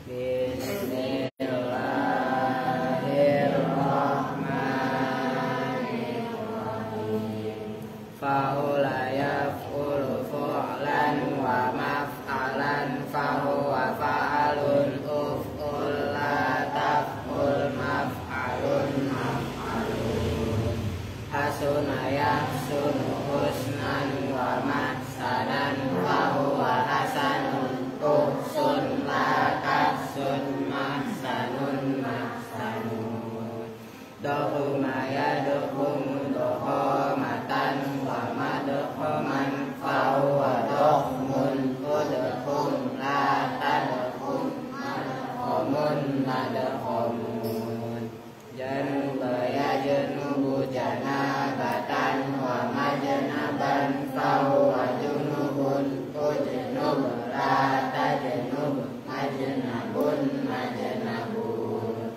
Bismillahirrahmanirrahim. Faula yaf'ulu fu'lan wa maf'alan fahuwa fa'alun uf'ul la taf'ul maf'alun maf'alun. Hasuna yahsunu husnan wa mahsanan fahuwa hasanun uhsun la tahsun mahsanun mahsanun. Dohuma yaduhum dohomatan wa madhoman fahuwa dohmun udhum la tadhum madhomun madhomun. Januba yajunubu janabatan wa majnaban fahuwa junubun ujnub la tajnub majnabun majnabun.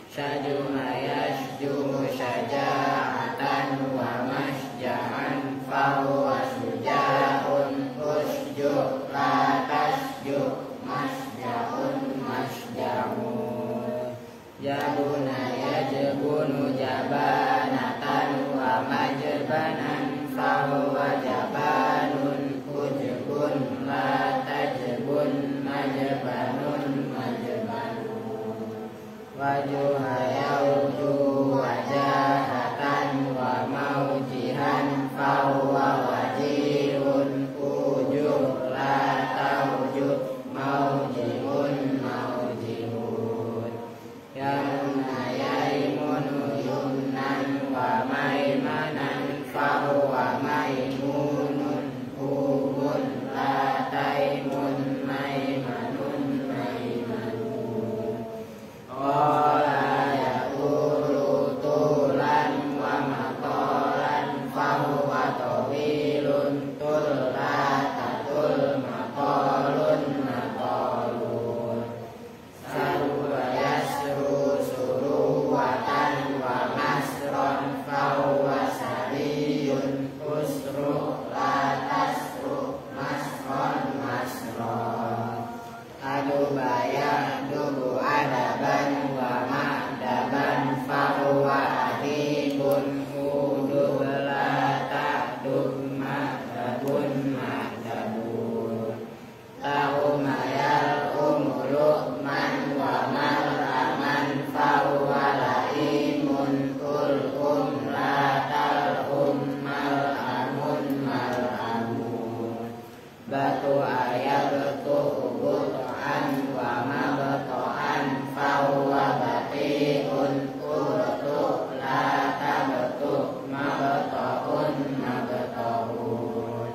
Syajuma yasjumu syaja'atan wa masja'an fahuwa syuja'un usju' la tasju' masja'un masja'un. Jabuna yajbunu jabanatan wa majbanan fahuwa jabanun ujbun la tajbun majbanun majbanun. Wajuha yauju wajahatan wa maujihan fahuwa wajihun ujuh la taujuh maujihun maujihun. Yamuna yaimunu yumnan wa maimanan fahuwa maimunun umun la taimun maimanun maimanun. Qala yaqulu tulan wa maqalan fahuwa tawilun tul la tatul maqalun maqalun. Saru wa yasru suruwatan wa masron fahuwa sariyun usru la tasru masron masron. Aduba yahdubu adaban wa ma'daban fahuwa adibun udub la ta'dub ma'dabun ma'dabun. Tahuma yal'umu lu'man wa mar'aman fahuwa la'imun ul'um la tal'um mal'amun mal'amun. Batu ayabtu butu'an wa mabtu'an fahuwa bati'un urtu' la tabtu' mabtu'un mabtu'un.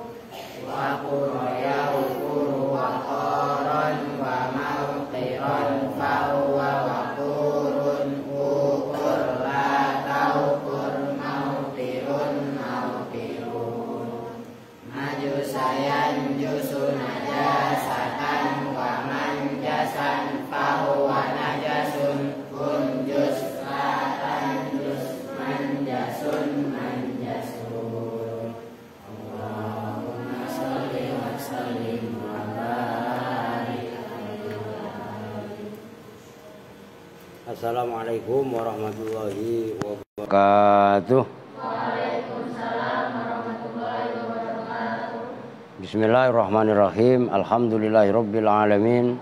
Wa quraya ukuru wa qaran wa mawqiran fahuwa waqurun ukur la taukur mawqirun mawqirun. Majusayan jusu najasatan wa manjasan fahuwa najasun unjus la tanjus manjasun manjasun. Allahumma sholli wa sallim wa barik alaihi. Assalamualaikum warahmatullahi wabarakatuh. Bismillahirrahmanirrahim. Alhamdulillahirabbil alamin.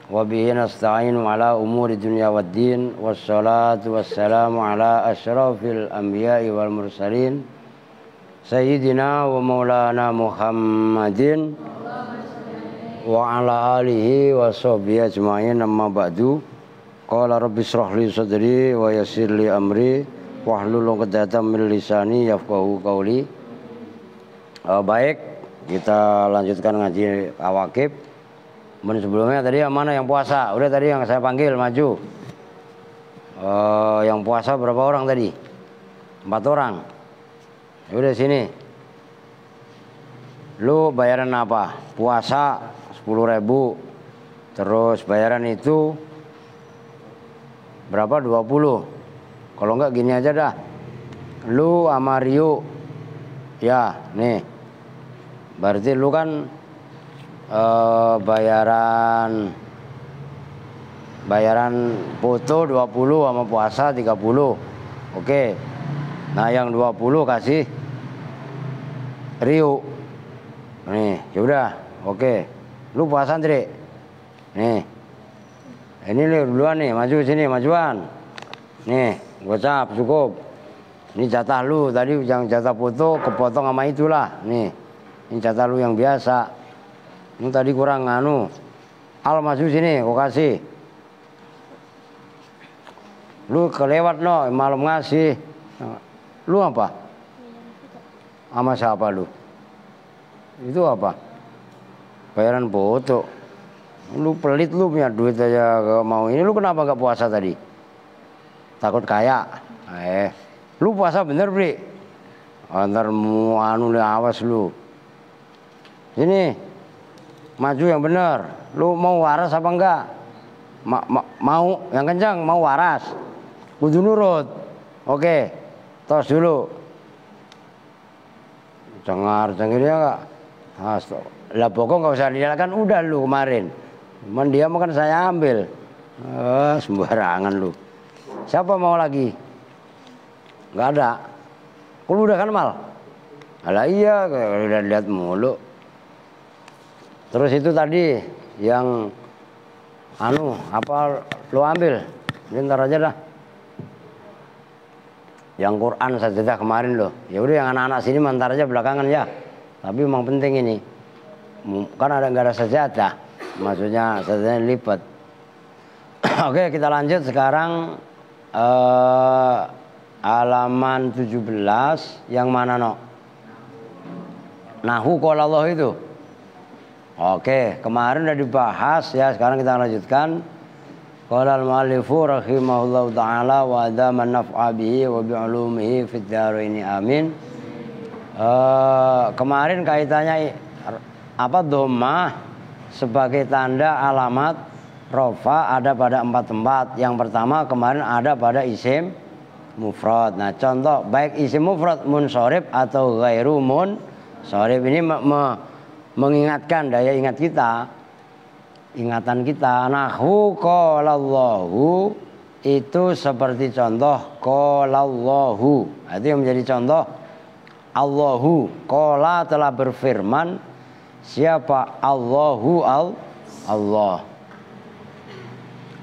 Wa bihi nasta'inu ala umuri dunya waddin. Wassalatu wassalamu ala asyrafil anbiya'i wal mursalin. Sayyidina wa maulana Muhammadin wa ala alihi wa sahbihi ajma'in, amma ba'du. Qala rabbi shrah li sadri wa yassir li amri wahlul 'uqdatam min lisani yafqahu qawli. Baik, kita lanjutkan ngaji awakib. Sebelumnya tadi yang mana yang puasa? Udah tadi yang saya panggil maju. Yang puasa berapa orang tadi? 4 orang. Udah sini. Lu bayaran apa? Puasa 10.000. Terus bayaran itu berapa? 20. Kalau enggak gini aja dah. Lu sama Rio. Ya, nih. Berarti lu kan bayaran Bayaran foto 20 sama puasa 30. Oke. Nah, yang 20 kasih Rio. Nih, yaudah. Oke. Lu puasa, Andre. Nih. Ini lu duluan nih, maju sini, majuan. Nih, gocap cukup. Ini jatah lu tadi, yang jatah foto kepotong sama itulah. Nih. Ini jatah lu yang biasa. Ini tadi kurang nganu. Al maju sini, gua kasih. Lu kelewat no, malam ngasih. Lu apa? Sama siapa lu? Itu apa? Bayaran foto. Lu pelit, lu punya duit aja gak mau ini. Lu kenapa gak puasa tadi? Takut kaya? Lu puasa bener, Bri? Ntar mau anu awas lu. Sini. Maju yang bener. Lu mau waras apa enggak? Mau yang kencang, mau waras. Kudu nurut. Oke. Tos dulu. Cengar-cengirnya enggak? Lah pokok enggak usah dinyalakan, udah lu kemarin. Cuman dia makan saya ambil. Sembarangan lu. Siapa mau lagi? Enggak ada. Lu udah kan, Mal? Alah iya, udah lihat mulu. Terus itu tadi yang apa lu ambil? Bentar aja dah. Yang Quran saja kemarin loh. Ya udah yang anak-anak sini mantar aja belakangan ya. Tapi memang penting ini. Kan nggak ada sajadah. Maksudnya sajadahnya lipat. Oke, kita lanjut sekarang halaman 17 yang mana no? Nahu qala Allah itu. Oke, kemarin udah dibahas ya, sekarang kita lanjutkan. Qala al-mu'allifu rahimahullahu ta'ala wa adama naf'a bihi wa bi'ulumihi fid dharaini amin. Kemarin kaitannya apa dhammah sebagai tanda alamat rofa ada pada 4 tempat. Yang pertama kemarin ada pada isim mufrad. Nah, contoh baik isim mufrad munsharif atau ghairu munsharif ini mengingatkan daya ingat kita. Ingatan kita. Nahwu qalallahu itu seperti contoh qalallahu. Itu yang menjadi contoh. Allahu qala telah berfirman. Siapa? Allahu Allah.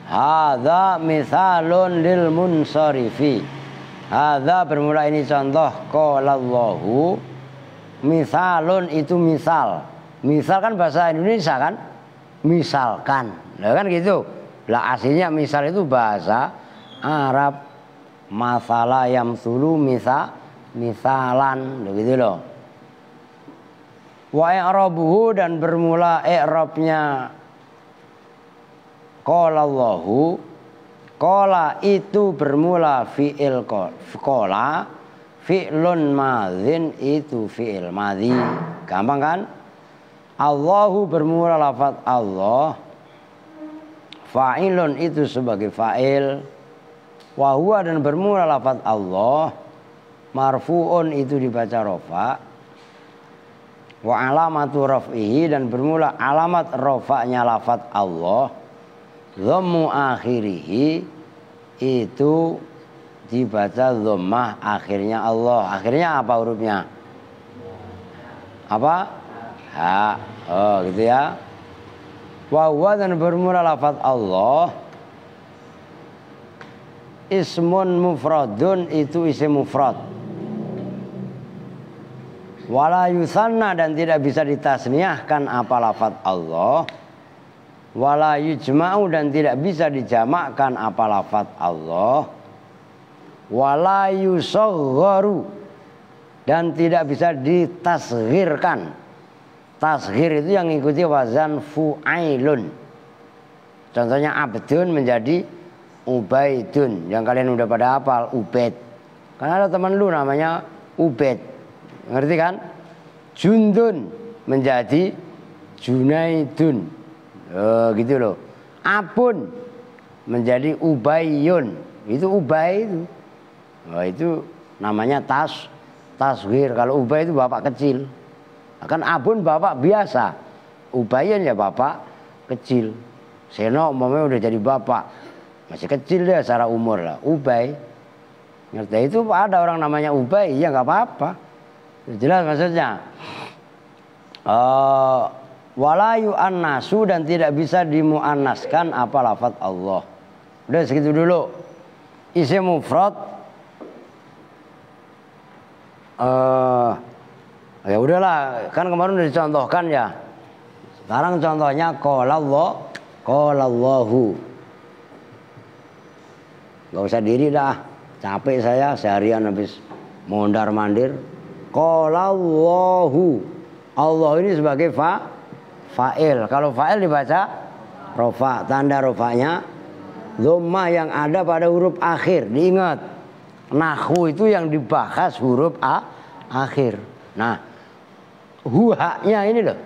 Hadza mithalun lil munsarifi. Hadza bermula ini contoh qalallahu. Mithalun itu misal. Misal kan bahasa Indonesia kan? Misalkan, nah kan gitu. Lah aslinya misal itu bahasa Arab. Masalah yamsulu misalan, begitu loh. Wa i'rabuhu dan bermula i'rabnya qala Allahu. Qala itu bermula fi'il qala. Fi'lun madzin itu fi'il madzi. Gampang kan? Allahu bermula lafaz Allah. Fa'ilun itu sebagai fa'il. Wa huwa dan bermula lafaz Allah. Marfu'un itu dibaca rafa. Wa alamatu raf'ihi dan bermula alamat rafa'nya lafaz Allah. Dhammu akhirihi itu dibaca dhammah akhirnya Allah. Akhirnya apa hurufnya? Apa? Ha. Oh gitu ya. Wa huwa dan bermula lafaz Allah. Ismun mufradun itu isim mufrad. Wala yusanna dan tidak bisa ditasniahkan apa lafaz Allah. Wala yujma'u dan tidak bisa dijamakkan apa lafaz Allah. Wala yusaghharu dan tidak bisa ditasghirkan. Tasghir itu yang mengikuti wazan fu'ailun. Contohnya abdun menjadi ubaidun. Yang kalian udah pada hafal Ubaid. Karena ada teman lu namanya Ubaid. Ngerti kan? Jundun menjadi Junaidun. Gitu loh. Abun menjadi Ubayyun. Itu Ubay itu. Itu namanya tasghir. Kalau Ubay itu bapak kecil. Kan abun bapak biasa. Ubayyun ya bapak kecil. Seno umpamanya udah jadi bapak, masih kecil dia secara umur lah. Ubay, ngerti itu ada orang namanya Ubay, ya nggak apa-apa. Jelas maksudnya. Walayu annasu dan tidak bisa dimuannaskan apa lafaz Allah. Udah segitu dulu. Isim mufrad. Ya udahlah, kan kemarin udah dicontohkan ya. Sekarang contohnya qalallahu. Gak usah diri dah, capek saya seharian habis mondar-mandir. Qalallahu. Allah ini sebagai fa'il. Kalau fa'il dibaca rofa, tanda rofanya dhammah yang ada pada huruf akhir. Diingat, nahwu itu yang dibahas huruf akhir. Nah, hu-nya ini loh.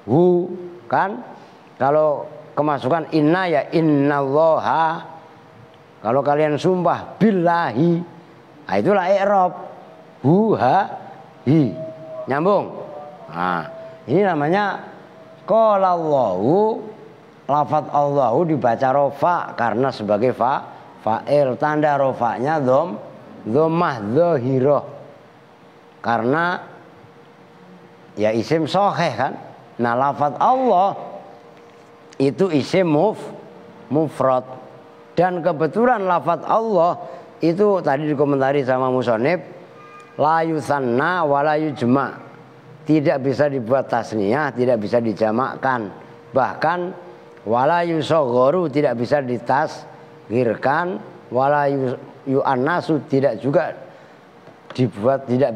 Hu kan kalau kemasukan inna ya innallaha. Kalau kalian sumpah billahi, nah itulah i'rab. Hu-ha-hi. Nyambung. Nah, ini namanya qalallahu. Lafaz Allahu dibaca rofa karena sebagai fa'il. Tanda rofanya dhammah dhahirah. Karena ya isim sahih kan. Nah, lafaz Allah itu isim mufrad. Dan kebetulan lafaz Allah itu tadi dikomentari sama musonib, la yusanna wa la yujma'. Tidak bisa dibuat tasniyah, tidak bisa dijamakkan. Bahkan wala yusagharu tidak bisa ditasghirkan, wala yu'annasu tidak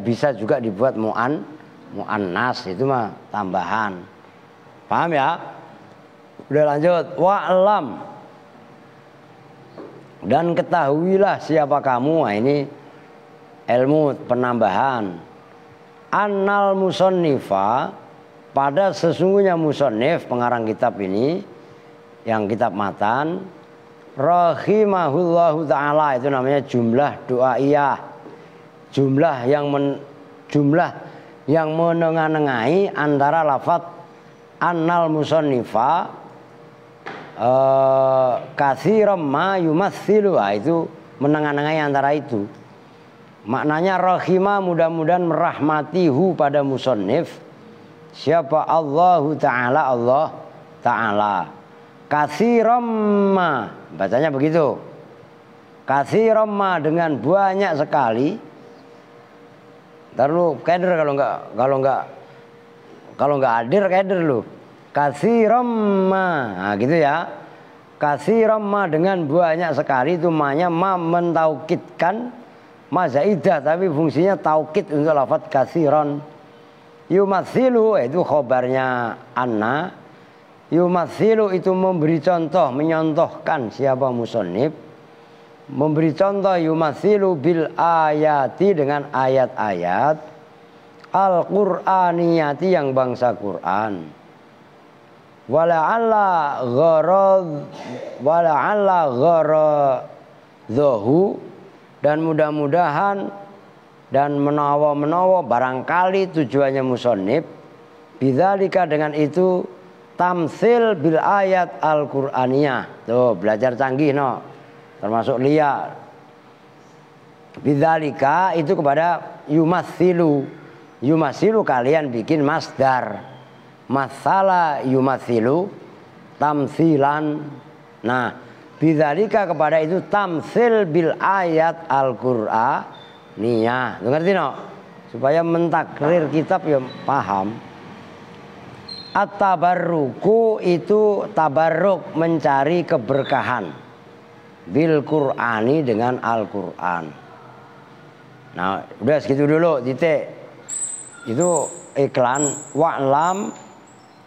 bisa juga dibuat mu'annas, itu mah tambahan. Paham ya? Udah lanjut. Wa'lam. Dan ketahuilah siapa kamu. Nah, ini ilmu penambahan. Annal musannifa, pada sesungguhnya musannif pengarang kitab ini, yang kitab matan, rahimahullahu ta'ala, itu namanya jumlah doaiyah. Jumlah yang menengah-nengahi antara lafaz annal musannifa katsiran ma yumatsilu, itu menengah-nengahi antara itu. Maknanya rahimah, mudah-mudahan merahmatihu pada musannif. Siapa? Allahu ta'ala, Allah ta'ala. Katsiran ma, bacanya begitu. Katsiran ma, dengan banyak sekali. Ntar lu keder kalau nggak hadir keder lu. Katsiran ma, nah gitu ya. Katsiran ma, dengan banyak sekali, itu ma-nya ma mentaukidkan. Ma zaidah tapi fungsinya taukid untuk lafaz katsiran. Yumatsilu itu khobarnya anna. Yumatsilu itu memberi contoh, menyontohkan siapa musannif. Memberi contoh yumatsilu bil ayati, dengan ayat-ayat al-Qur'aniyati yang bangsa Quran. Wala'alla gharadhahu, dan mudah-mudahan dan menawa barangkali tujuannya musannif bidzalika, dengan itu tamtsil bil ayat al-Qur'aniyah. Tuh belajar canggih no, termasuk Lia. Bidzalika itu kepada yumatsilu. Yumatsilu kalian bikin masdar. Masala yumatsilu tamtsilan. Nah, bidzalika kepada itu tamtsil bil ayat al-Qur'aniyah. Ngerti no? Supaya mentakrir kitab ya paham. At-tabarruku itu tabarruk, mencari keberkahan. Bil Qur'ani, dengan Al-Qur'an. Nah, udah segitu dulu, titik. Itu iklan. Wa'lam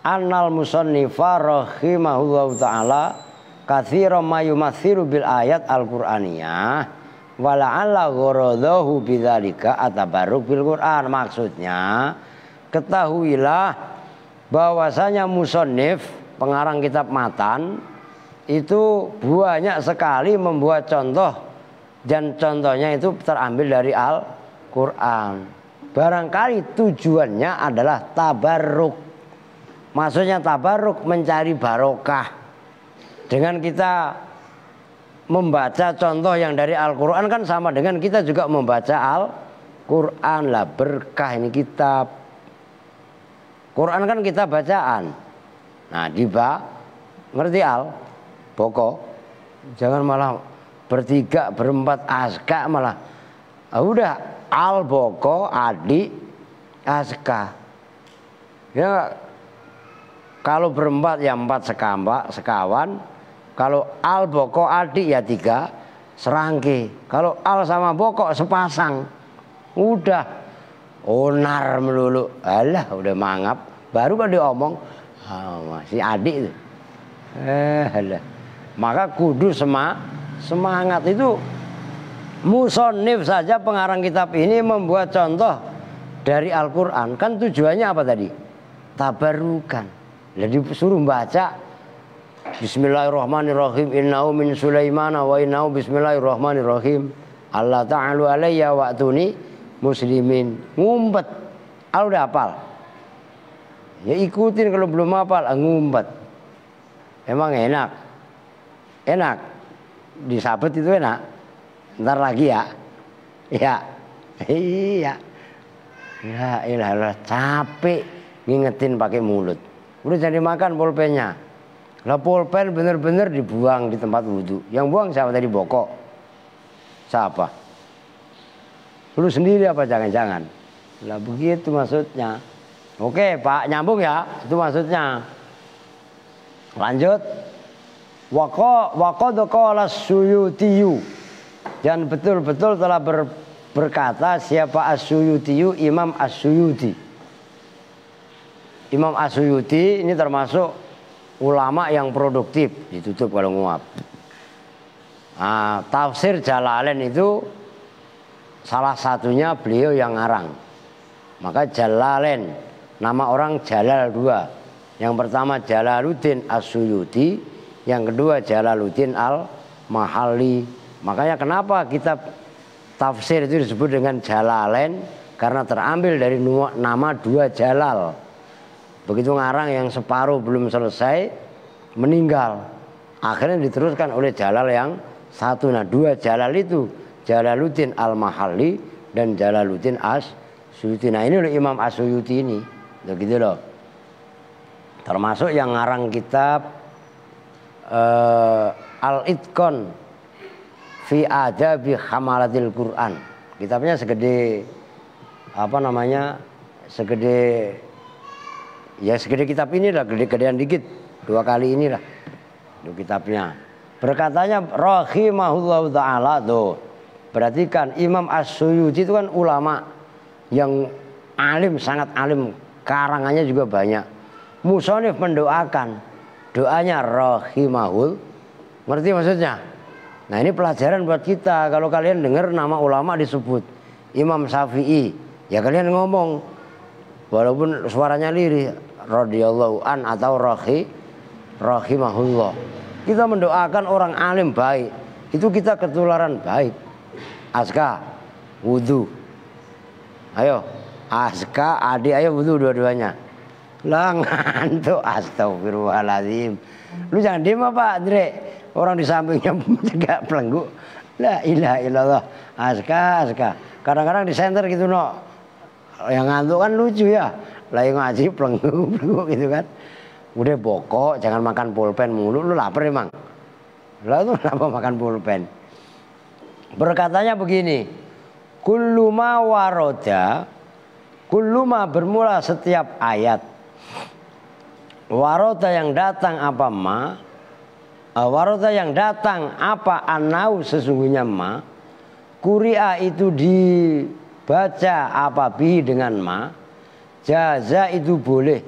annal musannifa rahimahullahu ta'ala katsiran ma yumatsilu bil ayat al-Qur'aniyah wa la'alla gharadahu bidzalika atabarruk bil Qur'an. Maksudnya, ketahuilah bahwasanya musannif pengarang kitab matan itu banyak sekali membuat contoh, dan contohnya itu terambil dari Al-Qur'an. Barangkali tujuannya adalah tabarruk. Maksudnya tabarruk mencari barokah. Dengan kita membaca contoh yang dari Al-Quran kan sama dengan kita juga membaca Al-Quran lah, berkah ini kitab. Quran kan kita bacaan. Nah ngerti pokok. Jangan malah bertiga berempat aska malah. Udah al-boko adik aska. Ya kalau berempat ya 4 sekawan. Kalau al boko adik ya 3 serangke. Kalau al sama boko sepasang. Udah onar melulu. Alah udah mangap. Baru kalau diomong masih adik itu. Alah. Maka kudu semangat itu. Musonif saja pengarang kitab ini membuat contoh dari Al-Quran. Kan tujuannya apa tadi? Tabarukan. Jadi suruh baca Bismillahirrahmanirrahim. Innahu min Sulaimana wa innahu bismillahirrahmanirrahim. Allah ta'alu alayya wa'tuni muslimin. Ngumpet. Udah hafal. Ya ikutin, kalau belum hafal ngumpet. Emang enak. Enak. Disabet itu enak. Ntar lagi ya. Ya. Iya. Ya ilah capek ngingetin pakai mulut. Udah jadi makan pulpennya. Lah pulpen bener-bener dibuang di tempat wudhu. Yang buang siapa tadi? Bokok. Siapa? Lu sendiri apa jangan-jangan? Lah begitu maksudnya. Oke Pak, nyambung ya. Itu maksudnya. Lanjut. Waqad qala Suyutiyu. Dan betul-betul telah berkata siapa As-Suyutiyu, Imam As-Suyuti. Imam As-Suyuti ini termasuk ulama yang produktif. Ditutup kalau nguap. Tafsir Jalalain itu salah satunya beliau yang ngarang. Maka Jalalain, nama orang Jalal 2. Yang pertama Jalaluddin As-Suyuti, yang kedua Jalaluddin Al-Mahalli. Makanya kenapa kitab tafsir itu disebut dengan Jalalain, karena terambil dari nama 2 Jalal. Begitu ngarang yang separuh belum selesai meninggal, akhirnya diteruskan oleh Jalal yang satu. Nah 2 Jalal itu Jalaluddin Al-Mahalli dan Jalaluddin As-Suyuti. Nah ini oleh Imam As-Suyuti ini, begitu loh. Termasuk yang ngarang kitab Al-Itqan fi adabi hamalatil Quran. Kitabnya segede segede kitab ini lah, gede-gedean dikit, 2 kali inilah itu kitabnya. Berkatanya rahimahullahu ta'ala tuh. Perhatikan Imam As-Suyuti itu kan ulama yang alim, sangat alim, karangannya juga banyak. Musonif mendoakan, doanya rahimahul. Ngerti maksudnya? Nah ini pelajaran buat kita. Kalau kalian dengar nama ulama disebut Imam Syafi'i, ya kalian ngomong walaupun suaranya lirih, radhiyallahu an atau rahimahullah. Kita mendoakan orang alim baik, itu kita ketularan baik. Aska wudu. Ayo Aska adik ayo wudu dua-duanya. Lah ngantuk, astagfirullahaladzim. Lu jangan diem apa Andre? Orang di sampingnya juga pelenggu. La ilaha illallah. Aska. Kadang-kadang di center gitu no. Yang ngantuk kan lucu ya. Lah yang ngaji pelenggu gitu kan. Udah bokok, jangan makan pulpen mulu. Lu lapar emang? Lah itu kenapa makan pulpen? Berkatanya begini. Kulluma waroda. Kulluma bermula setiap ayat. Waroda yang datang apa ma. Waroda yang datang apa anau sesungguhnya ma. Kuria itu dibaca apa bihi dengan ma. Jaza itu boleh.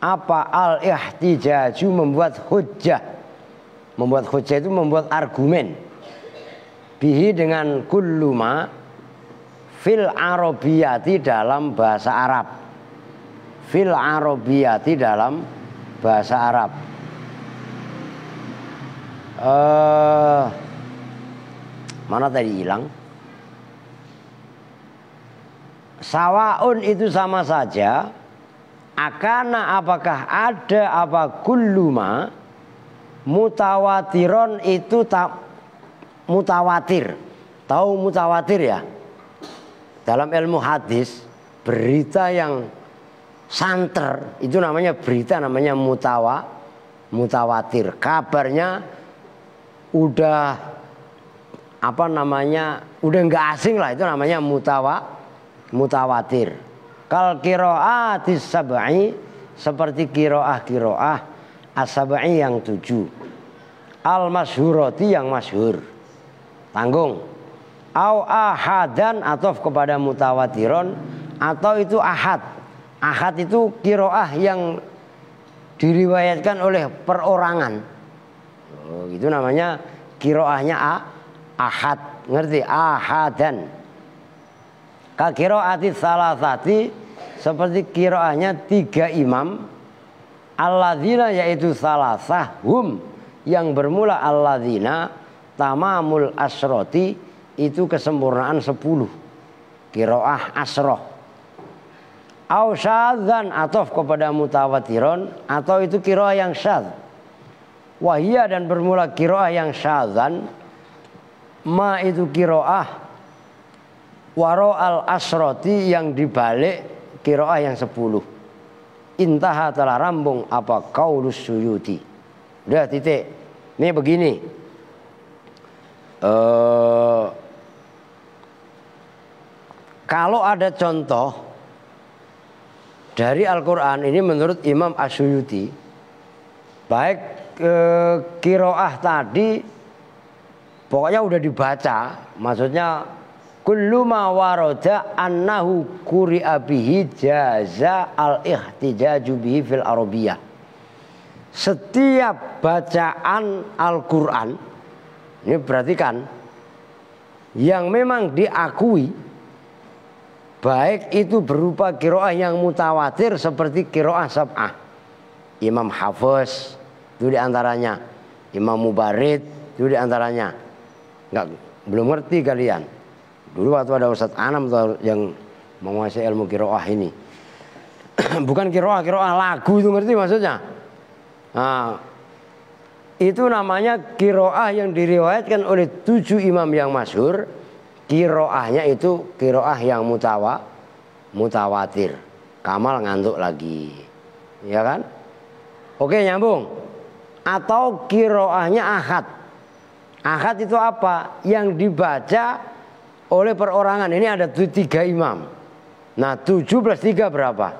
Apa al-ihtijaju membuat hujjah. Membuat hujjah itu membuat argumen. Bihi dengan kulluma fil arabiyati dalam bahasa Arab. Fil arabiyati dalam bahasa Arab. Mana tadi hilang? Sawaun itu sama saja. Akana apakah ada apa kulluma mutawatiron itu tak mutawatir. Tahu mutawatir ya? Dalam ilmu hadis berita yang santer itu namanya berita, namanya mutawatir. Kabarnya udah apa namanya? Udah enggak asing lah, itu namanya mutawatir. Kal qiraatis sab'i seperti qiraah as-sab'i yang 7. Al masyhurati yang masyhur. Tanggung. Au ahadan atau kepada mutawatiron atau itu ahad. Ahad itu qiraah yang diriwayatkan oleh perorangan. Oh, itu namanya qiraahnya ahad. Ngerti? Ahadan. Ka qiraati salasati seperti qiraahnya 3 imam. Alladzina yaitu salasah hum yang bermula alladzina tamamul asroti itu kesempurnaan 10. Qiraah asroh. Au syadzan atof kepada mutawatiron atau itu qiraah yang syadz. Wahia dan bermula qiraah yang syadzan ma itu qiraah waro al asroti yang dibalik qiraah yang 10. Intaha telah rambung apa qaulus Suyuti. Udah titik. Ini begini. Kalau ada contoh dari Al-Quran ini menurut Imam As-Suyuti, baik qiraah tadi pokoknya udah dibaca, maksudnya kullu ma warada annahu quri'a bihi jaza al-ihtijaju bihi fil arabiyah. Setiap bacaan Al-Quran ini perhatikan yang memang diakui baik itu berupa qiraah yang mutawatir seperti qiraah sab'ah. Imam Hafiz itu diantaranya, Imam Mubarid itu diantaranya. Belum ngerti kalian. Dulu waktu ada Ustadz Anam yang menguasai ilmu qiraah ini. Bukan qiraah lagu itu, ngerti maksudnya? Nah, itu namanya qiraah yang diriwayatkan oleh 7 imam yang masyhur. Qiraahnya itu qiraah yang mutawatir. Kamal ngantuk lagi. Ya kan? Oke, nyambung. Atau qiraahnya ahad. Ahad itu apa? Yang dibaca oleh perorangan. Ini ada 3 imam. Nah 7 plus 3 berapa?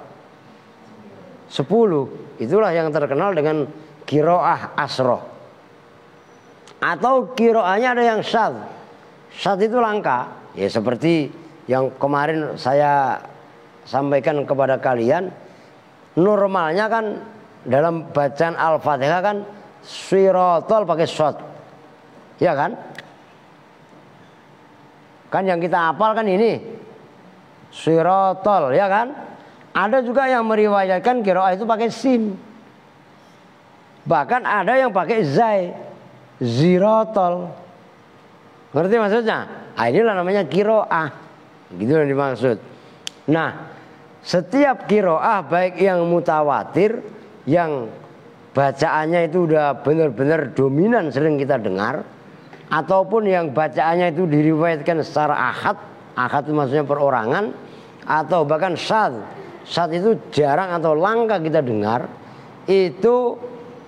10. Itulah yang terkenal dengan qiraah asroh. Atau qiraahnya ada yang syadz. Syadz itu langka. Ya seperti yang kemarin saya sampaikan kepada kalian. Normalnya kan dalam bacaan Al-Fatihah kan sirotol pakai shad. Ya kan? Kan yang kita hafal kan ini sirotol, ya kan? Ada juga yang meriwayatkan qiraah itu pakai sin. Bahkan ada yang pakai zai, zirotol. Ngerti maksudnya? Nah, inilah namanya qiraah. Gitu yang dimaksud. Nah, setiap qiraah baik yang mutawatir, yang bacaannya itu udah benar-benar dominan sering kita dengar, ataupun yang bacaannya itu diriwayatkan secara ahad. Ahad itu maksudnya perorangan, atau bahkan syadz. Syadz itu jarang atau langka kita dengar. Itu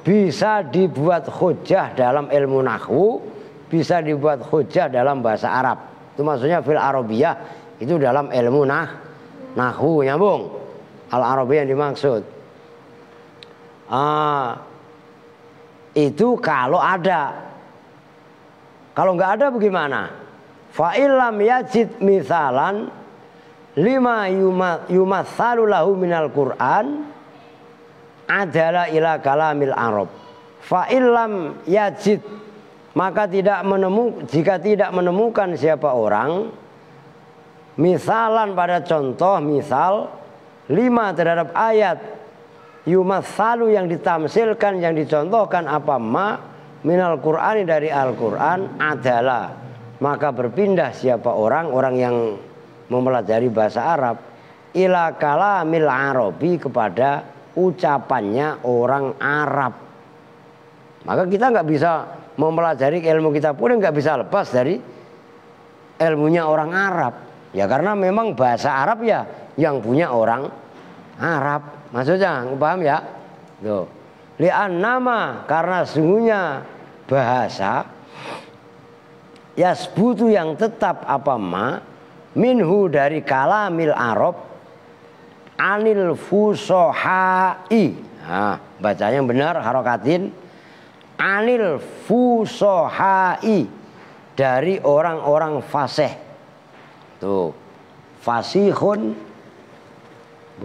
bisa dibuat hujjah dalam ilmu nahwu, bisa dibuat hujjah dalam bahasa Arab. Itu maksudnya fil arabiyah, itu dalam ilmu nahwu. Nyambung? Al-arabiyah yang dimaksud. Itu kalau ada. Kalau nggak ada bagaimana? Fa illam yajid misalan lima yumatsalu lahu minal Qur'an adalah ila kalamil Arab. Fa illam yajid, maka jika tidak menemukan siapa orang misalan pada contoh, misal 5 terhadap ayat yumatsalu yang ditamsilkan, yang dicontohkan apa ma minal Qur'ani dari Al-Qur'an adalah, maka berpindah siapa orang yang mempelajari bahasa Arab ila kalamil Arabi, kepada ucapannya orang Arab. Maka kita nggak bisa mempelajari ilmu kita pun nggak bisa lepas dari ilmunya orang Arab. Ya karena memang bahasa Arab ya yang punya orang Arab. Maksudnya paham ya? Tuh. Li'annama, karena sungguhnya bahasa yasbutu yang tetap apa ma minhu dari kalamil Arab anil fusohai. Nah, bacanya yang benar harokatin. Anil fusohai, dari orang-orang fasih. Tuh, fasihun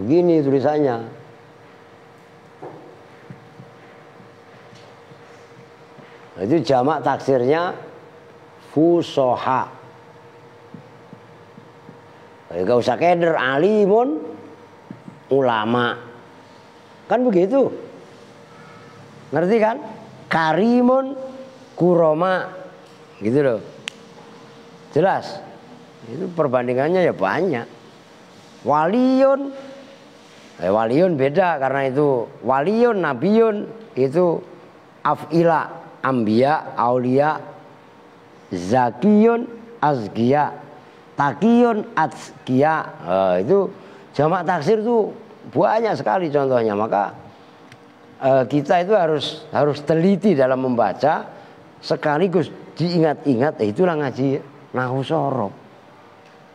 begini tulisannya. Itu jamak taksirnya fusoha. Gak usah keder, alimun, ulama. Kan begitu. Ngerti kan? Karimun, kuroma. Gitu loh. Jelas. Itu perbandingannya ya banyak. Waliyun. Waliyun beda karena itu waliyun, nabiyun itu af'ila, ambiya, aulia, zakiyun, azkiya, takiyun, azkiya. Itu jamak taksir itu banyak sekali contohnya. Maka kita itu harus teliti dalam membaca, sekaligus diingat-ingat. Itulah ngaji nahwu sorof.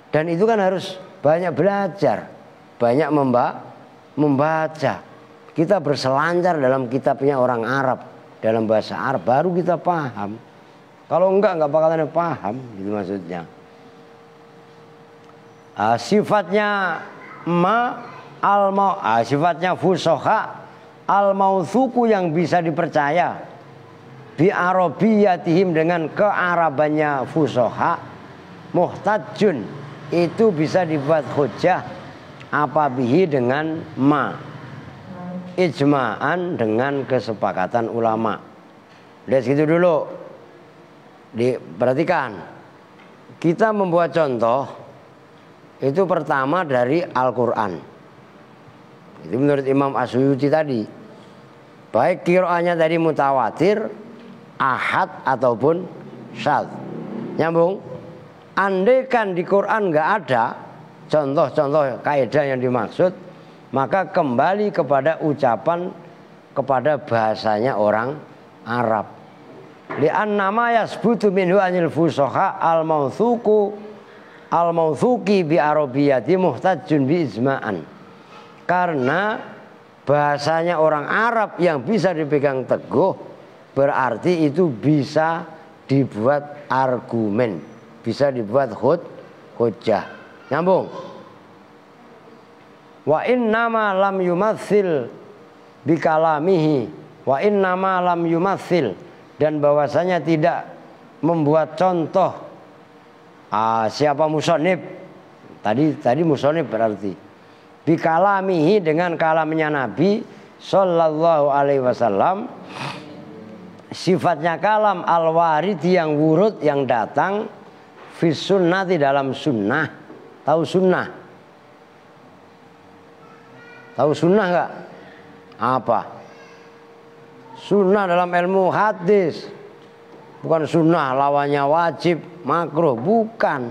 Dan itu kan harus banyak belajar, banyak membaca. Kita berselancar dalam kitabnya orang Arab, dalam bahasa Arab, baru kita paham. Kalau enggak bakalan paham, gitu maksudnya. Sifatnya sifatnya fusoha al-mauthuku, yang bisa dipercaya, bi arabiyatihim, dengan kearabannya fusoha, muhtajun, itu bisa dibuat hujjah apa bihi, dengan ma, ijma'an, dengan kesepakatan ulama. Lihat situ dulu, diperhatikan. Kita membuat contoh itu pertama dari Al-Quran. Itu menurut Imam Asyuyuti tadi, baik qiraatnya dari mutawatir, ahad ataupun syadz. Nyambung? Andaikan di Quran nggak ada contoh-contoh kaidah yang dimaksud, maka kembali kepada ucapan, kepada bahasanya orang Arab. Li'annama yasbutu minhu anil fusoha al-mauthuki bi arabiyati muhtajun bi ijma'an. Karena bahasanya orang Arab yang bisa dipegang teguh, berarti itu bisa dibuat argumen, bisa dibuat hujjah. Nyambung? Wa innama lam yumatsil bikalamihi, wa innama lam yumatsil, dan bahwasanya tidak membuat contoh. Siapa musonib? Tadi musonib berarti bikalamihi, dengan kalamnya Nabi Sallallahu Alaihi Wasallam. Sifatnya kalam al-warid, yang wurud, yang datang, fis sunnati, dalam sunnah. Tahu sunnah? Tahu sunnah enggak? Apa? Sunnah dalam ilmu hadis. Bukan sunnah lawannya wajib, makruh, bukan.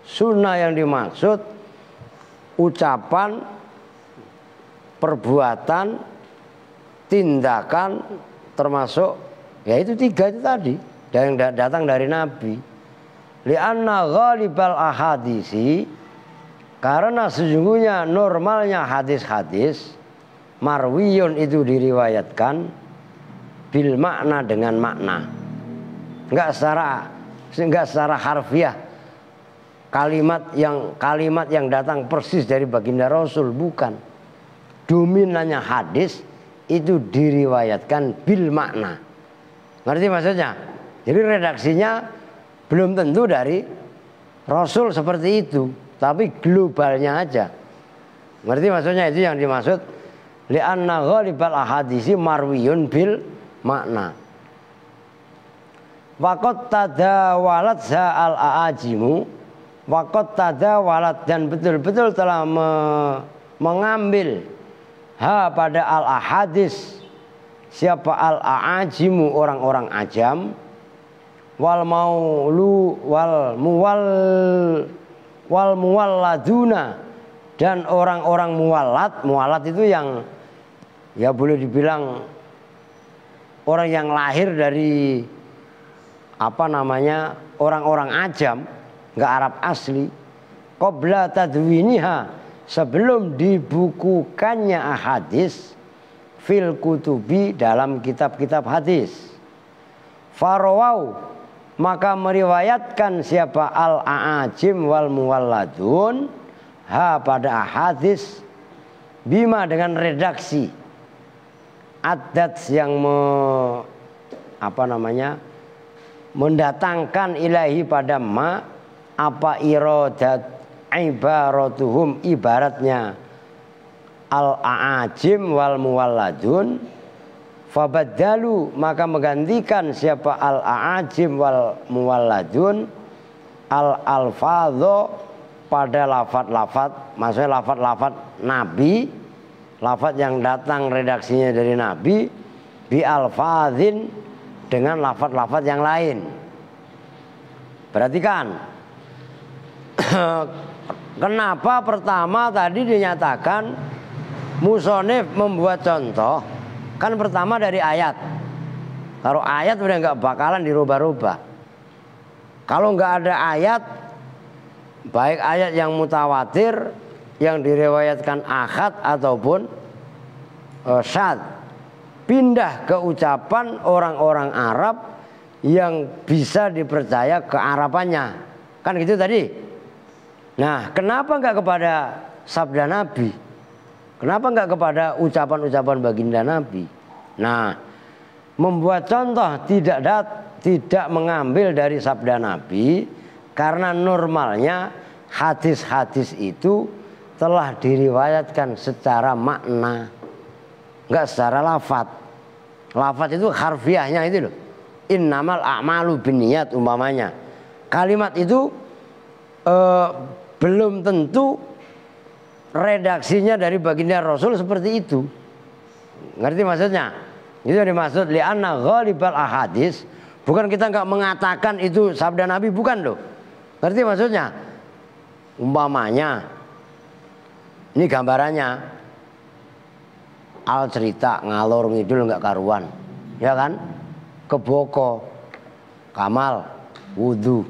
Sunnah yang dimaksud ucapan, perbuatan, tindakan, termasuk ya itu tiga itu tadi yang datang dari Nabi. Li'anna ghalibal ahadisi, karena sesungguhnya normalnya hadis-hadis, marwiyun, itu diriwayatkan, bil makna, dengan makna, enggak secara harfiah, kalimat yang datang persis dari baginda Rasul, bukan. Dominannya hadis itu diriwayatkan bil makna. Ngerti maksudnya? Jadi redaksinya belum tentu dari Rasul seperti itu, tapi globalnya aja. Ngerti maksudnya? Itu yang dimaksud li'anna ghalibal ahadisi marwiyun bil makna. Waqad tadawalat za'al a'ajimu Waqat tadawalat dan betul-betul telah mengambil pada al-ahadis siapa al-aajimu orang-orang ajam wal muwalladuna dan orang-orang muwallat itu yang ya boleh dibilang orang yang lahir dari apa namanya orang-orang ajam, nggak Arab asli. Qabla tadwiniha sebelum dibukukannya ahadis fil kutubi dalam kitab-kitab hadis. Farawau maka meriwayatkan siapa al-aajim wal muwalladun pada ahadis bima dengan redaksi adat yang mendatangkan ilahi pada ma apa iradat ibaratuhum ibaratnya al-aajim wal muwalladun fabaddalu maka menggantikan siapa al-aajim wal muwalladun al-alfadho pada lafat-lafat, maksudnya lafat-lafat nabi, lafat yang datang redaksinya dari nabi bi alfadzin dengan lafat-lafat yang lain. Perhatikan kenapa pertama tadi dinyatakan musonif membuat contoh. Kan pertama dari ayat. Kalau ayat udah nggak bakalan dirubah-rubah. Kalau nggak ada ayat, baik ayat yang mutawatir yang diriwayatkan ahad ataupun syad, pindah ke ucapan orang-orang Arab yang bisa dipercaya kearabannya. Kan gitu tadi. Nah, kenapa nggak kepada sabda Nabi? Kenapa nggak kepada ucapan-ucapan baginda Nabi? Nah, membuat contoh tidak mengambil dari sabda Nabi karena normalnya hadis-hadis itu telah diriwayatkan secara makna, nggak secara lafat. Lafat itu harfiahnya itu loh. Innamal a'malu binniyat umpamanya. Kalimat itu belum tentu redaksinya dari baginda Rasul seperti itu. Ngerti maksudnya? Itu yang dimaksud li'anna ghalibal ahadis. Bukan kita nggak mengatakan itu sabda Nabi, bukan loh. Ngerti maksudnya? Umpamanya, ini gambarannya, Al cerita ngalor ngidul nggak karuan, ya kan? Keboko, Kamal, wudu,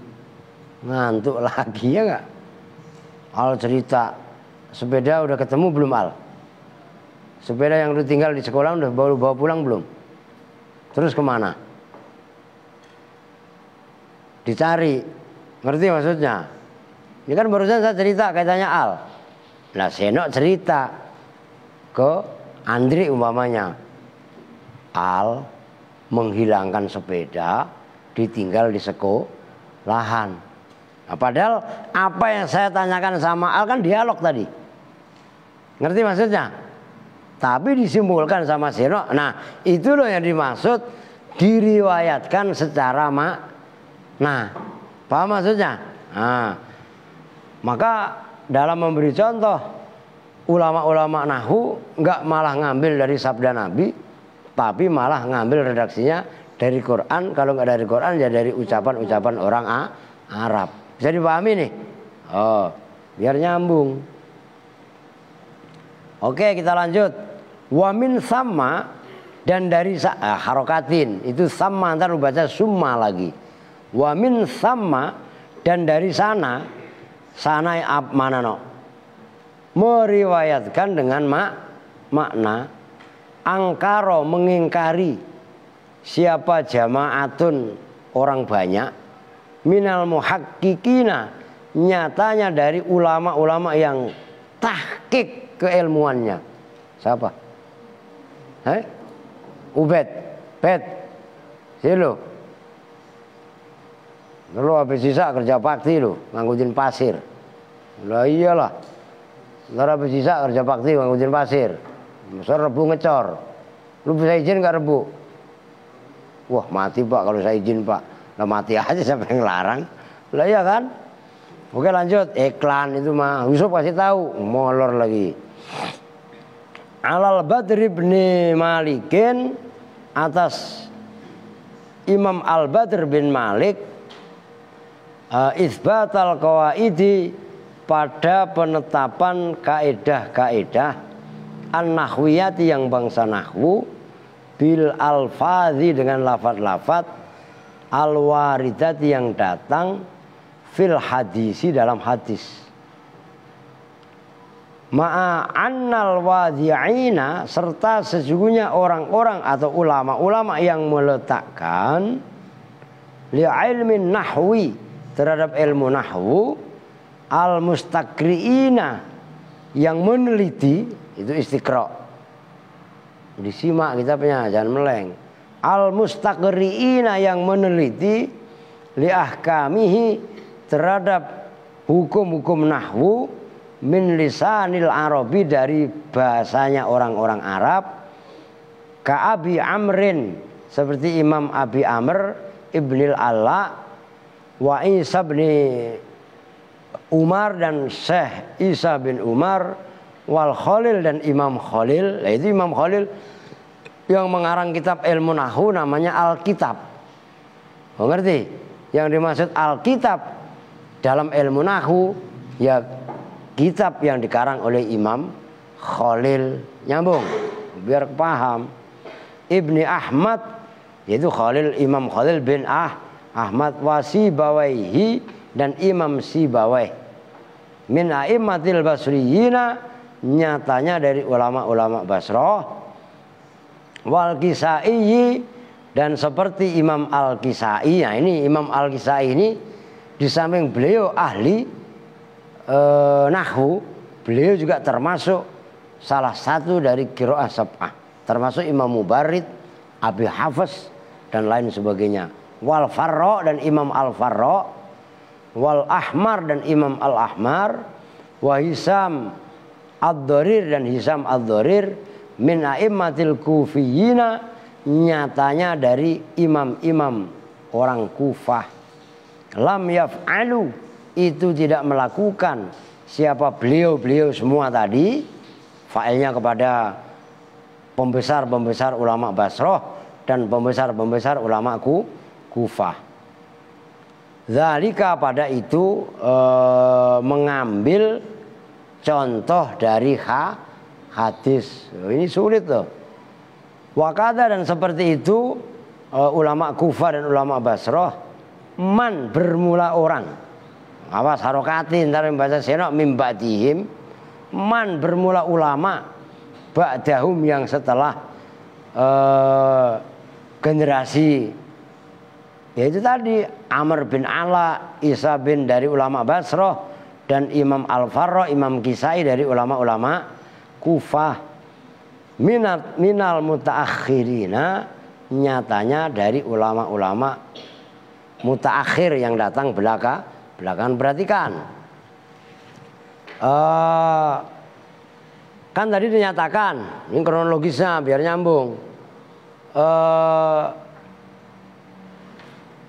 ngantuk lagi ya nggak? Al cerita, sepeda udah ketemu belum Al? Sepeda yang lu tinggal di sekolah udah bawa pulang belum? Terus kemana? Dicari, ngerti maksudnya? Ini kan barusan saya cerita katanya Al. Nah Senok cerita ke Andri umpamanya, Al menghilangkan sepeda ditinggal di sekolahan. Nah, padahal apa yang saya tanyakan sama Al kan dialog tadi. Ngerti maksudnya? Tapi disimpulkan sama Senok. Nah itu loh yang dimaksud diriwayatkan secara makna. Paham maksudnya? Nah, maka dalam memberi contoh ulama-ulama nahu nggak malah ngambil dari sabda Nabi, tapi malah ngambil redaksinya dari Quran. Kalau nggak dari Quran ya dari ucapan-ucapan orang Arab. Bisa dipahami nih? Oh, biar nyambung. Oke, kita lanjut. Wa min sama dan dari harokatin itu sama ntar baca summa lagi. Wa min sama dan dari sana mana no? Meriwayatkan dengan makna angkaro mengingkari siapa jamaatun orang banyak minal muhakkikina nyatanya dari ulama-ulama yang tahqiq keilmuannya. Siapa? Ubed, Silo. Lu habis sisa kerja bakti lu, ngangkutin pasir. Lah iyalah. Lu habis sisa kerja bakti ngangkutin pasir. Masa rebu ngecor. Lu bisa izin gak rebu? Wah mati Pak kalau saya izin Pak. Lah mati aja siapa yang larang. Lah iya kan? Oke lanjut, iklan itu mah Yusuf kasih tahu, molor lagi. Alal Badr bin Malikin, atas Imam Al-Badr bin Malik, isbatal qawaidi, pada penetapan kaedah-kaedah an-nahwiyati yang bangsa nahwu, bil alfazi dengan lafaz-lafaz, al-waridati yang datang, fil hadisi dalam hadis. Ma'a annal wadi'ina, serta sesungguhnya orang-orang atau ulama-ulama yang meletakkan li ilmin nahwi, terhadap ilmu nahwu, al mustaqriina, yang meneliti, itu istiqra. Disimak kitabnya, jangan meleng. Al mustaqriina, yang meneliti, li ahkamihi, terhadap hukum-hukum nahwu, min lisanil Arabi, dari bahasanya orang-orang Arab, ka Abi Amrin, seperti Imam Abi Amr Ibnil Alla, wa Isa bin Umar, dan Syekh Isa bin Umar, wal Khalil, dan Imam Khalil. Nah, itu Imam Khalil yang mengarang kitab ilmu nahwu namanya Alkitab. Oh, ngerti? Yang dimaksud Alkitab dalam ilmu nahwu ya kitab yang dikarang oleh Imam Khalil. Nyambung biar paham. Ibni Ahmad, yaitu Khalil, Imam Khalil bin Ahmad, wa Sibawaihi, dan Imam Sibawai, min a'immatil basriyina, nyatanya dari ulama-ulama Basrah, wal Kisai, dan seperti Imam Al-Kisai. Nah, ini Imam Al-Kisai ini di samping beliau ahli nahwu, beliau juga termasuk salah satu dari qiraah sab'ah, termasuk Imam Mubarrid, Abi Hafiz, dan lain sebagainya. Wal Farra, dan Imam Al-Farra, wal Ahmar, dan Imam Al-Ahmar, wa Hisam Ad-Dharir, dan Hisam Ad-Dharir, min a'immatil kufiyina, nyatanya dari imam-imam orang Kufah. Lam yaf'alu, itu tidak melakukan, siapa beliau-beliau semua tadi, fa'ilnya kepada pembesar-pembesar ulama Basrah dan pembesar-pembesar ulama Kufah. Zalika, pada itu mengambil contoh dari hadis. Ini sulit loh. Wakada, dan seperti itu ulama Kufah dan ulama Basrah, man, bermula orang. Awas harokatin, ntar membaca senok mimbadihim. Man, bermula ulama, ba'dahum, yang setelah generasi, yaitu tadi Amr bin Ala, Isa bin dari ulama Basrah, dan Imam Al-Farra, Imam Kisai dari ulama-ulama Kufah. Minal mutaakhirina, nyatanya dari ulama-ulama mutaakhir yang datang belakangan. Perhatikan, kan tadi dinyatakan, ini kronologisnya biar nyambung.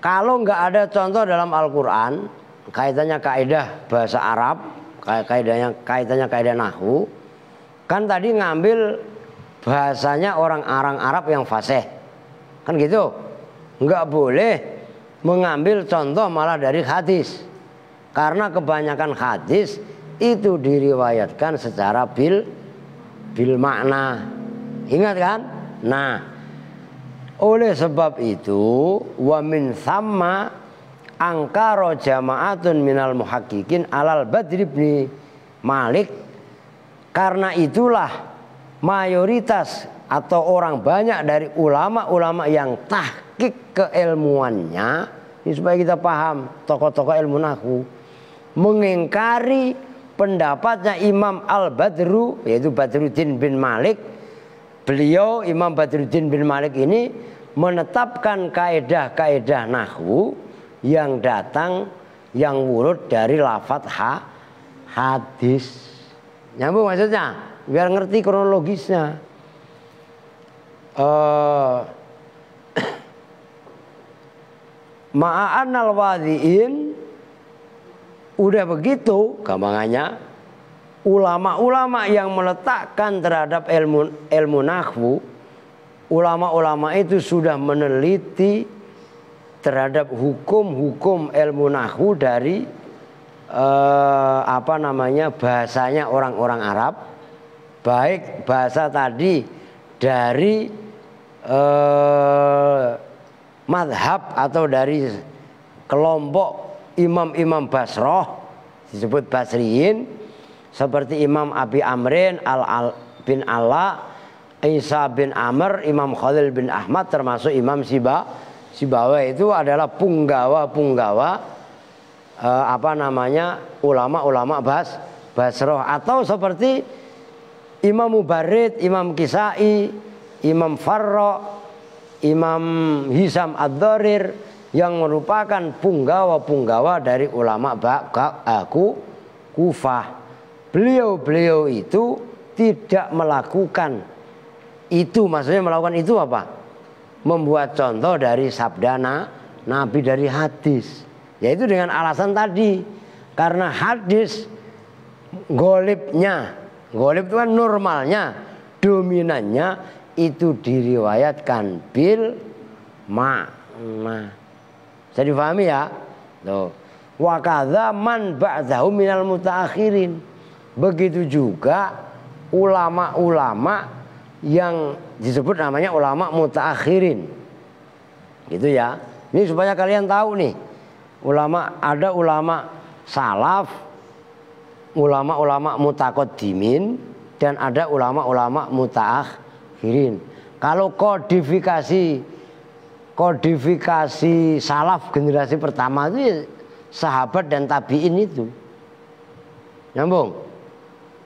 Kalau nggak ada contoh dalam Al-Quran, kaitannya kaidah bahasa Arab, kaitannya kaidah nahwu, kan tadi ngambil bahasanya orang Arab yang fasih, kan gitu. Nggak boleh mengambil contoh malah dari hadis, karena kebanyakan hadis itu diriwayatkan secara bil makna. Ingat kan? Nah, oleh sebab itu, wa min thamma angkara jama'atun minal muhaqqiqin alal Badr bin Malik, karena itulah mayoritas atau orang banyak dari ulama-ulama yang tahqiq keilmuannya, ini supaya kita paham, tokoh-tokoh ilmu nahwu mengingkari pendapatnya Imam Al-Badru, yaitu Badruddin bin Malik. Beliau Imam Badruddin bin Malik ini menetapkan kaedah-kaedah nahwu yang datang, yang wurud dari lafadz hadis. Nyambung maksudnya? Biar ngerti kronologisnya. Ma'anal wadhi'in, Udah begitu gampangannya, ulama-ulama yang meletakkan terhadap ilmu nahwu, ulama-ulama itu sudah meneliti terhadap hukum-hukum ilmu nahwu dari bahasanya orang-orang Arab, baik bahasa tadi dari madhab atau dari kelompok imam-imam Basroh disebut Basriyin, seperti Imam Abi Amrin bin Ala, Isa bin Amr, Imam Khalil bin Ahmad, termasuk Imam Sibawa itu adalah punggawa ulama-ulama Basroh. Atau seperti Imam Mubarid, Imam Kisai, Imam Farra, Imam Hisam Ad-Dharir, yang merupakan punggawa-punggawa dari ulama Kufah. Beliau itu tidak melakukan itu, maksudnya melakukan itu apa? Membuat contoh dari sabda Nabi, dari hadis. Yaitu dengan alasan tadi, karena hadis golib itu kan normalnya, dominannya itu diriwayatkan bil makna. Bisa difahami ya? Tuh. Wa kadza man ba'dahu minal mutaakhirin. Begitu juga ulama-ulama yang disebut namanya ulama mutaakhirin. Gitu ya. Ini supaya kalian tahu nih. Ada ulama salaf, ulama-ulama mutaqaddimin, dan ada ulama-ulama mutaakhirin. Kalau kodifikasi salaf generasi pertama itu ya sahabat dan tabi'in itu. Nyambung?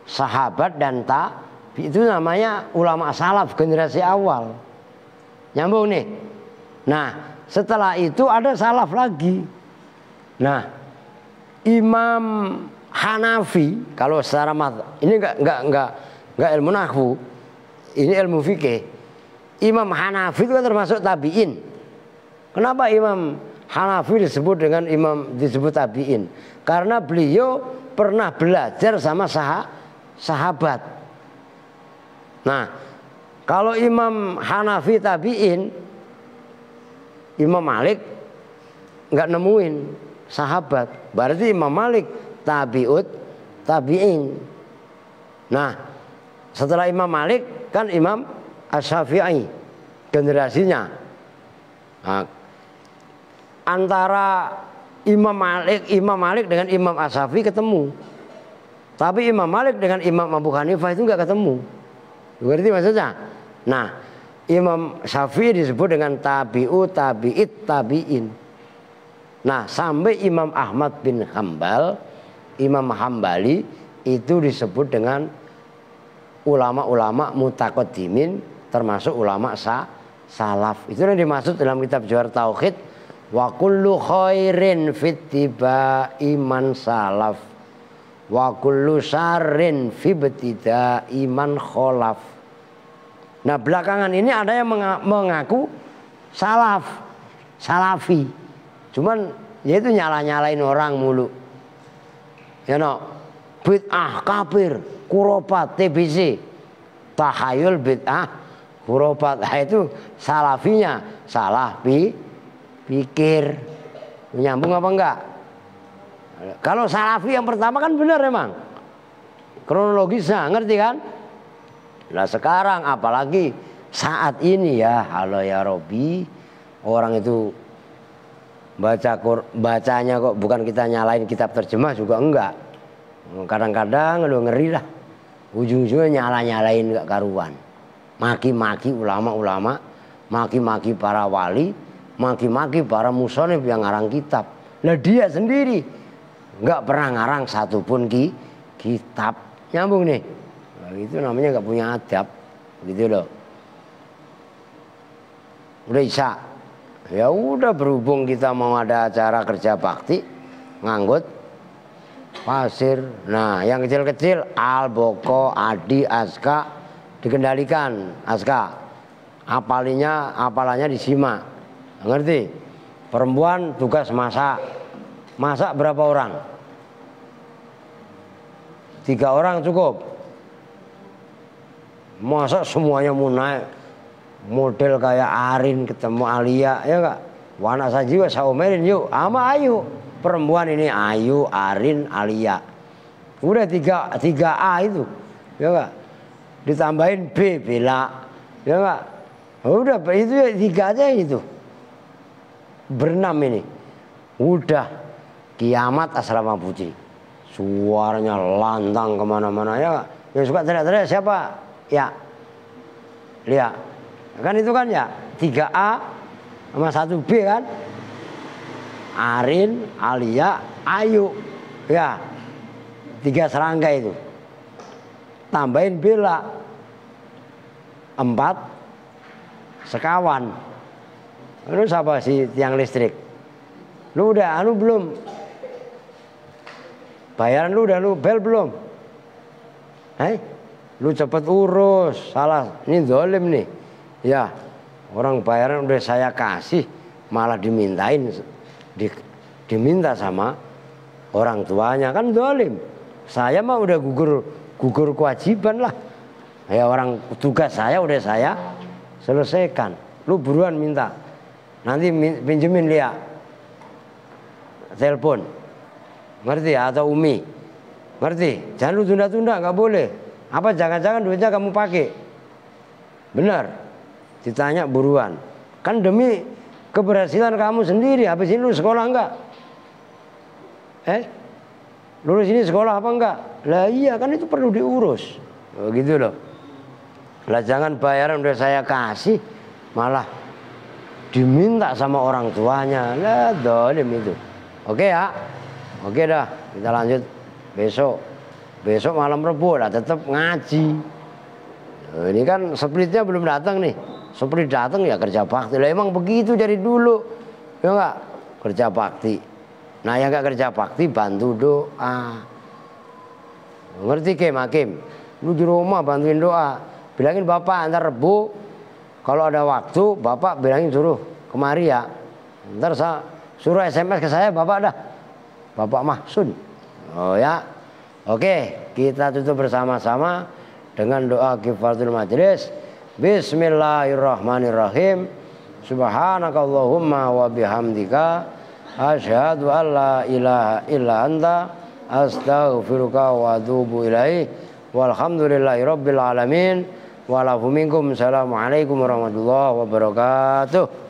Sahabat dan tabi'in itu namanya ulama salaf generasi awal. Nyambung nih. Nah, setelah itu ada salaf lagi. Nah, Imam Hanafi, kalau secara ini enggak ilmu nahwu, ini ilmu fikih. Imam Hanafi itu kan termasuk tabi'in. Kenapa Imam Hanafi disebut tabi'in? Karena beliau pernah belajar sama sahabat. Nah, kalau Imam Hanafi tabi'in, Imam Malik nggak nemuin sahabat. Berarti Imam Malik tabi'in. Nah, setelah Imam Malik kan Imam Asy-Syafi'i generasinya. Nah, antara Imam Malik dengan Imam Asy-Syafi'i ketemu. Tapi Imam Malik dengan Imam Abu Hanifah itu enggak ketemu. Berarti maksudnya? Nah, Imam Syafi'i disebut dengan tabi'in. Nah, sampai Imam Ahmad bin Hambal, Imam Hambali itu disebut dengan ulama-ulama mutaqaddimin, termasuk ulama salaf. Itu yang dimaksud dalam kitab Jawhar Tauhid, wa kullu khairin fittiba'i man salaf wa kullu syarrin fi ibtida'i man kholaf. Nah, belakangan ini ada yang mengaku salafi. Cuman ya itu nyalain orang mulu. Ya no, bid'ah kafir, khurafat, TBC, tahayul bid'ah, khurafat. Nah, itu salafinya salah pikir. Menyambung apa enggak? Kalau salafi yang pertama kan benar emang. Kronologisnya ngerti kan? Nah, sekarang apalagi saat ini ya, halo ya Robi, orang itu bacanya kok bukan kita nyalain kitab terjemah juga enggak. Kadang-kadang lu ngeri lah. Ujung-ujungnya nyalain enggak karuan. Maki-maki ulama-ulama, maki-maki para wali, maki-maki para musonif yang ngarang kitab. Lah dia sendiri enggak pernah ngarang satupun kitab. Nyambung nih. Nah, itu namanya enggak punya adab. Gitu loh. Udah isya. Ya udah, berhubung kita mau ada acara kerja bakti, nganggut pasir. Nah, yang kecil-kecil Al, Boko, Adi, Aska dikendalikan. Aska apalannya disimak. Ngerti? Perempuan tugas masak. Masak berapa orang? 3 orang cukup. Masa semuanya mau naik model kayak Arin ketemu Alia, ya enggak? Wana sajiwa saumerin yuk, ama Ayu. Perempuan ini Ayu, Arin, Alia. Udah 3A itu, ya enggak? Ditambahin B, Bella, ya enggak? Udah itu ya 3 aja itu. Berenam ini. Udah kiamat asrama Puji. Suaranya lantang kemana-mana, ya enggak? Yang suka teriak-teriak siapa? Ya, lihat, kan itu kan ya 3A sama 1B kan, Arin, Alia, Ayu, ya 3 serangga itu. Tambahin Bella 4 sekawan. Lu siapa sih tiang listrik? Lu udah anu belum? Bayaran lu udah lu bel belum? Lu cepet urus, salah, ini zalim nih. Ya, orang bayaran udah saya kasih, malah dimintain, diminta sama orang tuanya, kan zalim. Saya mah udah gugur kewajiban lah. Ya orang tugas saya udah saya selesaikan. Lu buruan minta, nanti pinjemin Lia, telepon, ngerti ya? Atau Umi, ngerti? Jangan lu tunda-tunda, nggak boleh. Apa jangan-jangan duitnya kamu pakai? Benar. Ditanya buruan. Kan demi keberhasilan kamu sendiri. Habis ini lu sekolah enggak? Lulus ini sekolah apa enggak? Lah iya, kan itu perlu diurus. Oh, gitu loh. Lah jangan bayaran udah saya kasih malah diminta sama orang tuanya. Lah dolim itu. Oke ya? Oke dah, kita lanjut besok. Besok malam Rebo lah tetap ngaji. Ini kan splitnya belum datang nih. Split datang ya kerja bakti. Lah emang begitu dari dulu. Ya enggak? Kerja bakti. Nah yang enggak kerja bakti bantu doa. Ngerti Kim Hakim? Lu di rumah bantuin doa. Bilangin Bapak antar Rebo kalau ada waktu Bapak bilangin suruh kemari ya. Ntar suruh SMS ke saya Bapak dah. Bapak Mahsun. Oh ya. Oke, kita tutup bersama-sama dengan doa kifaratul majlis. Bismillahirrahmanirrahim. Subhanakallahumma wa bihamdika asyhadu an la ilaha illa anta astaghfiruka wa atubu ilaik. Walhamdulillahirabbil alamin. Wa lakum minkum. Assalamualaikum warahmatullahi wabarakatuh.